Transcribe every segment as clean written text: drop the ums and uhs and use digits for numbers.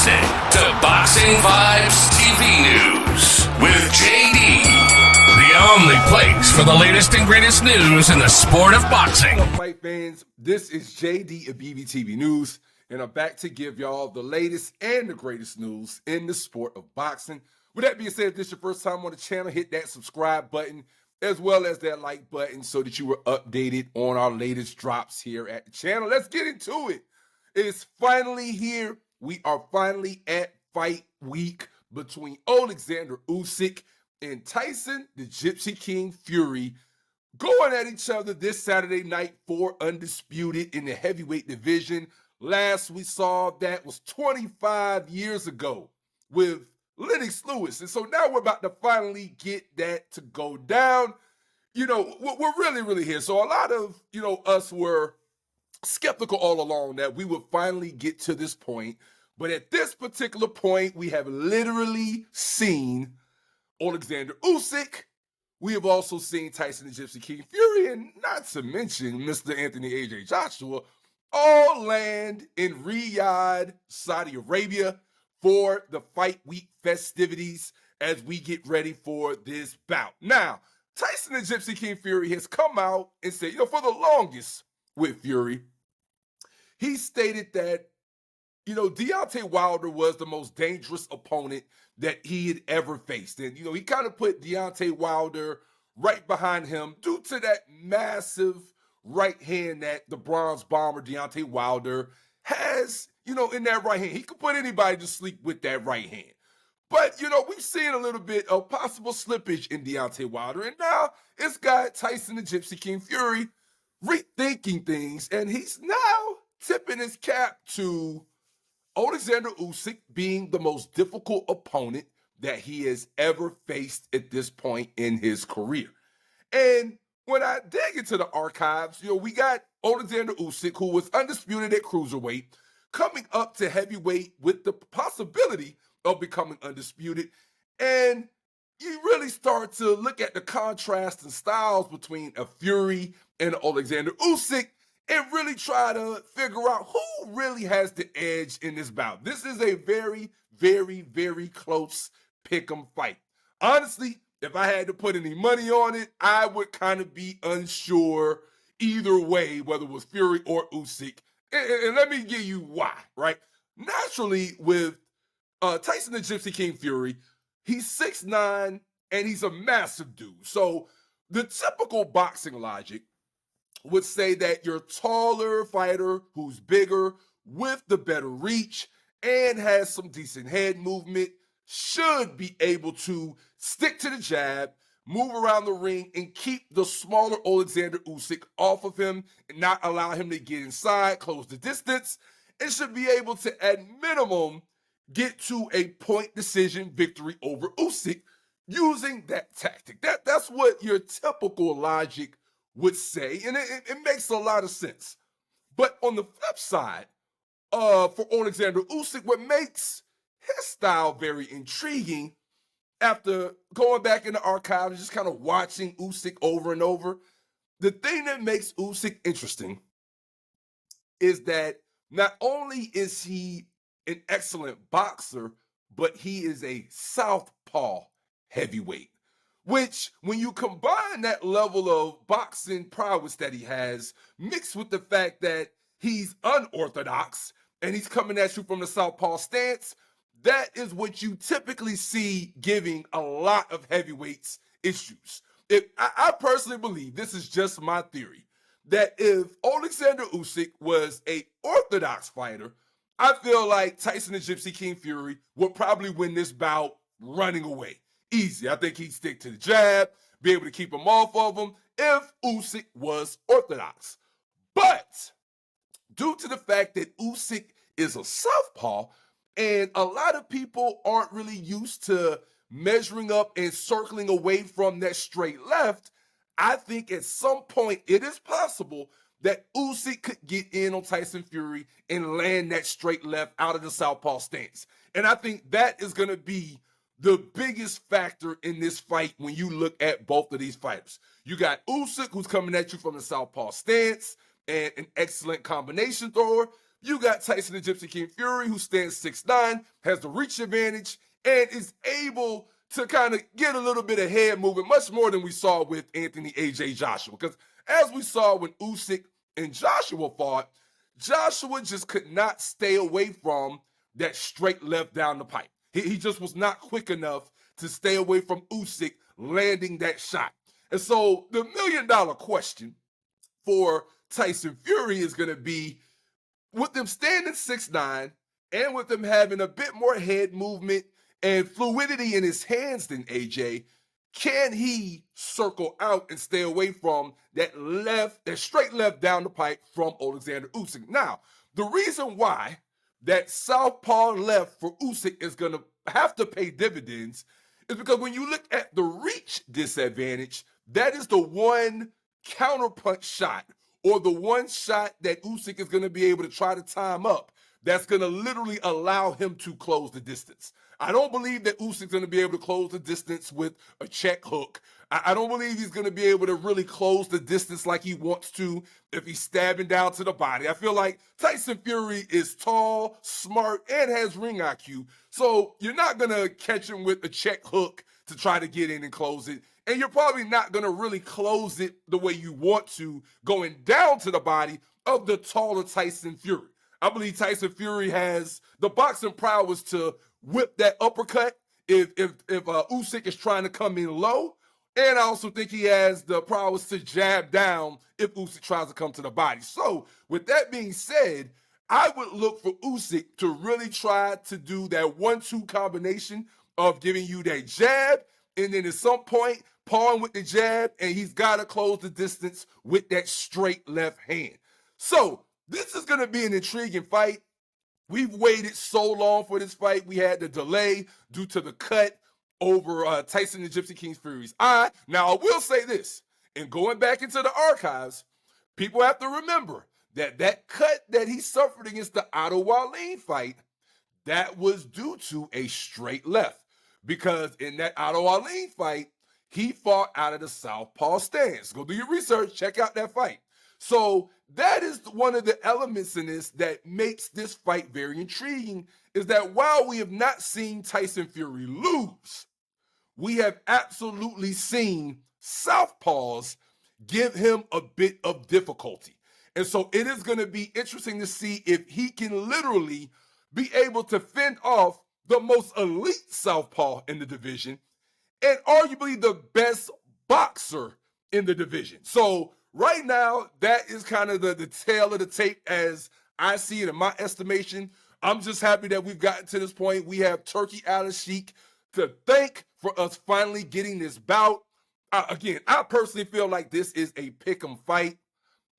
listening to Boxing Vibes TV News with JD, the only place for the latest and greatest news in the sport of boxing. What's up, fight fans? This is JD of BBTV News, and I'm back to give y'all the latest and the greatest news in the sport of boxing. With that being said, if this is your first time on the channel, hit that subscribe button as well as that like button so that you were updated on our latest drops here at the channel. Let's get into it. It's finally here. We are finally at fight week between Oleksandr Usyk and Tyson the Gypsy King Fury, going at each other this Saturday night for undisputed in the heavyweight division. Last we saw that was 25 years ago with Lennox Lewis. And so now we're about to finally get that to go down. You know, we're really here. So a lot of, us were skeptical all along that we would finally get to this point. But at this particular point, we have literally seen Oleksandr Usyk. We have also seen Tyson the Gypsy King Fury, and not to mention Mr. Anthony AJ Joshua, all land in Riyadh, Saudi Arabia for the fight week festivities as we get ready for this bout. Now, Tyson the Gypsy King Fury has come out and said, for the longest with Fury, he stated that, Deontay Wilder was the most dangerous opponent that he had ever faced. And, he kind of put Deontay Wilder right behind him due to that massive right hand that the bronze bomber Deontay Wilder has, in that right hand. He could put anybody to sleep with that right hand. But, we've seen a little bit of possible slippage in Deontay Wilder. And now it's got Tyson the Gypsy King Fury rethinking things. And he's now tipping his cap to Oleksandr Usyk being the most difficult opponent that he has ever faced at this point in his career. And when I dig into the archives, we got Oleksandr Usyk, who was undisputed at cruiserweight, coming up to heavyweight with the possibility of becoming undisputed. And you really start to look at the contrast and styles between a Fury and Oleksandr Usyk and really try to figure out who really has the edge in this bout. This is a very close pick'em fight. Honestly, if I had to put any money on it, I would kind of be unsure either way, whether it was Fury or Usyk. And let me give you why, right? Naturally, with Tyson the Gypsy King Fury, he's 6'9", and he's a massive dude. So the typical boxing logic would say that your taller fighter who's bigger with the better reach and has some decent head movement should be able to stick to the jab, move around the ring, and keep the smaller Oleksandr Usyk off of him and not allow him to get inside, close the distance, and should be able to, at minimum, get to a point decision victory over Usyk using that tactic. That's what your typical logic would say, and it makes a lot of sense. But on the flip side, for Oleksandr Usyk, what makes his style very intriguing, after going back in the archives and just kind of watching Usyk over and over, the thing that makes Usyk interesting is that not only is he an excellent boxer, but he is a southpaw heavyweight. Which, when you combine that level of boxing prowess that he has, mixed with the fact that he's unorthodox and he's coming at you from the southpaw stance, that is what you typically see giving a lot of heavyweights issues. I personally believe, this is just my theory, that if Oleksandr Usyk was an orthodox fighter, I feel like Tyson the Gypsy King Fury would probably win this bout running away. Easy. I think he'd stick to the jab, be able to keep him off of him if Usyk was orthodox. But due to the fact that Usyk is a southpaw, and a lot of people aren't really used to measuring up and circling away from that straight left, I think at some point it is possible that Usyk could get in on Tyson Fury and land that straight left out of the southpaw stance. And I think that is going to be the biggest factor in this fight when you look at both of these fighters. You got Usyk, who's coming at you from the southpaw stance and an excellent combination thrower. you got Tyson the Gypsy King Fury, who stands 6'9", has the reach advantage, and is able to kind of get a little bit of head movement, much more than we saw with Anthony AJ Joshua. Because as we saw when Usyk and Joshua fought, Joshua just could not stay away from that straight left down the pipe. He just was not quick enough to stay away from Usyk landing that shot. And so the $1 million question for Tyson Fury is going to be, with them standing 6'9", and with them having a bit more head movement and fluidity in his hands than AJ, can he circle out and stay away from that straight left down the pipe from Oleksandr Usyk? Now, the reason why that southpaw left for Usyk is going to have to pay dividends is because when you look at the reach disadvantage, that is the one counterpunch shot, or the one shot that Usyk is going to be able to try to time up, that's going to literally allow him to close the distance. I don't believe that Usyk's going to be able to close the distance with a check hook. I don't believe he's going to be able to really close the distance like he wants to if he's stabbing down to the body. I feel like Tyson Fury is tall, smart, and has ring IQ. So you're not going to catch him with a check hook to try to get in and close it. And you're probably not going to really close it the way you want to going down to the body of the taller Tyson Fury. I believe Tyson Fury has the boxing prowess to whip that uppercut if Usyk is trying to come in low. And I also think he has the prowess to jab down if Usyk tries to come to the body. So with that being said, I would look for Usyk to really try to do that 1-2 combination of giving you that jab, and then at some point pawing with the jab, and he's got to close the distance with that straight left hand. So this is going to be an intriguing fight. We've waited so long for this fight. We had the delay due to the cut over Tyson the Gypsy King Fury's eye. Now, I will say this, and going back into the archives, people have to remember that that cut that he suffered against the Otto Wallin fight, that was due to a straight left. Because in that Otto Wallin fight, he fought out of the southpaw stance. Go do your research, check out that fight. So that is one of the elements in this that makes this fight very intriguing, is that while we have not seen Tyson Fury lose, we have absolutely seen southpaws give him a bit of difficulty. And so it is going to be interesting to see if he can literally be able to fend off the most elite southpaw in the division and arguably the best boxer in the division. So right now, that is kind of the tail of the tape as I see it in my estimation. I'm just happy that we've gotten to this point. We have Turkey Al-Sheikh to thank for us finally getting this bout. Again, I personally feel like this is a pick'em fight.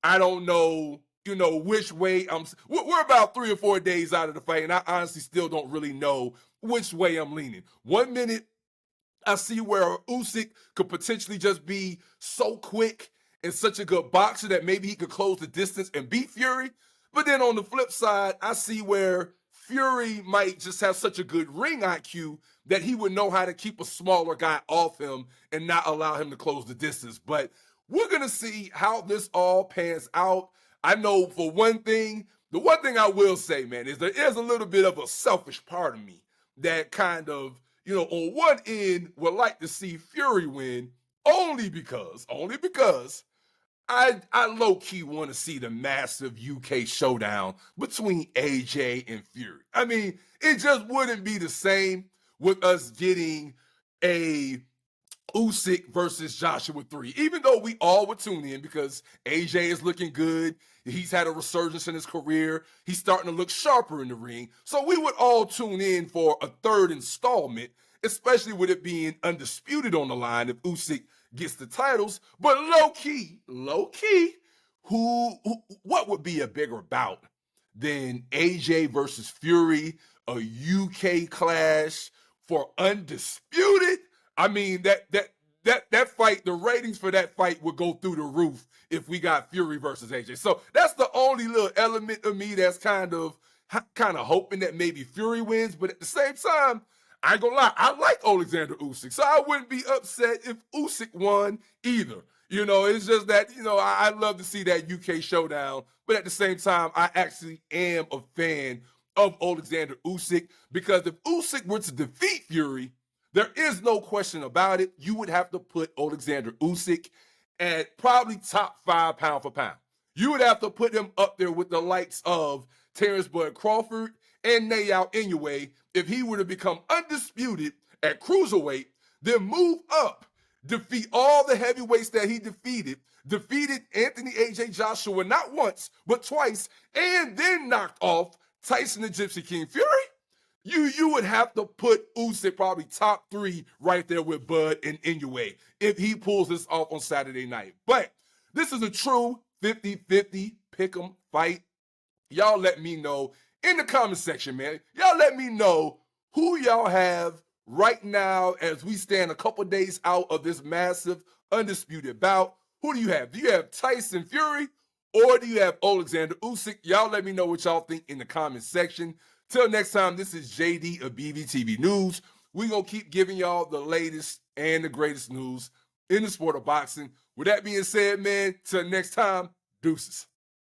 I don't know, which way we're about 3 or 4 days out of the fight, and I honestly still don't really know which way I'm leaning. 1 minute, I see where Usyk could potentially just be so quick and such a good boxer that maybe he could close the distance and beat Fury. But then on the flip side, I see where Fury might just have such a good ring IQ that he would know how to keep a smaller guy off him and not allow him to close the distance. But we're going to see how this all pans out. I know for one thing, the one thing I will say, man, is there is a little bit of a selfish part of me that kind of, on one end would like to see Fury win only because I low-key want to see the massive UK showdown between AJ and Fury. I mean, it just wouldn't be the same with us getting a Usyk versus Joshua 3, even though we all would tune in because AJ is looking good. He's had a resurgence in his career. He's starting to look sharper in the ring. So we would all tune in for a third installment, especially with it being undisputed on the line if Usyk gets the titles. But low-key, what would be a bigger bout than AJ versus Fury, a UK clash for undisputed? I mean, that fight, the ratings for that fight would go through the roof if we got Fury versus AJ. So that's the only little element of me that's kind of hoping that maybe Fury wins. But at the same time, I ain't gonna lie, I like Oleksandr Usyk, so I wouldn't be upset if Usyk won either. It's just that, I love to see that UK showdown, but at the same time, I actually am a fan of Oleksandr Usyk, because if Usyk were to defeat Fury, there is no question about it. You would have to put Oleksandr Usyk at probably top 5 pound for pound. You would have to put him up there with the likes of Terrence Bud Crawford and Naoya Inoue if he were to become undisputed at cruiserweight, then move up, defeat all the heavyweights that he defeated Anthony A.J. Joshua not once, but twice, and then knocked off Tyson the Gypsy King Fury. You would have to put Usyk probably top 3 right there with Bud and Inoue if he pulls this off on Saturday night. But this is a true 50-50 pick'em fight. Y'all let me know in the comment section, man. Y'all let me know who y'all have right now as we stand a couple days out of this massive undisputed bout. Who do you have? Do you have Tyson Fury or do you have Oleksandr Usyk? Y'all let me know what y'all think in the comment section. Till next time, this is JD of BBTV News. We're going to keep giving y'all the latest and the greatest news in the sport of boxing. With that being said, man, till next time, deuces.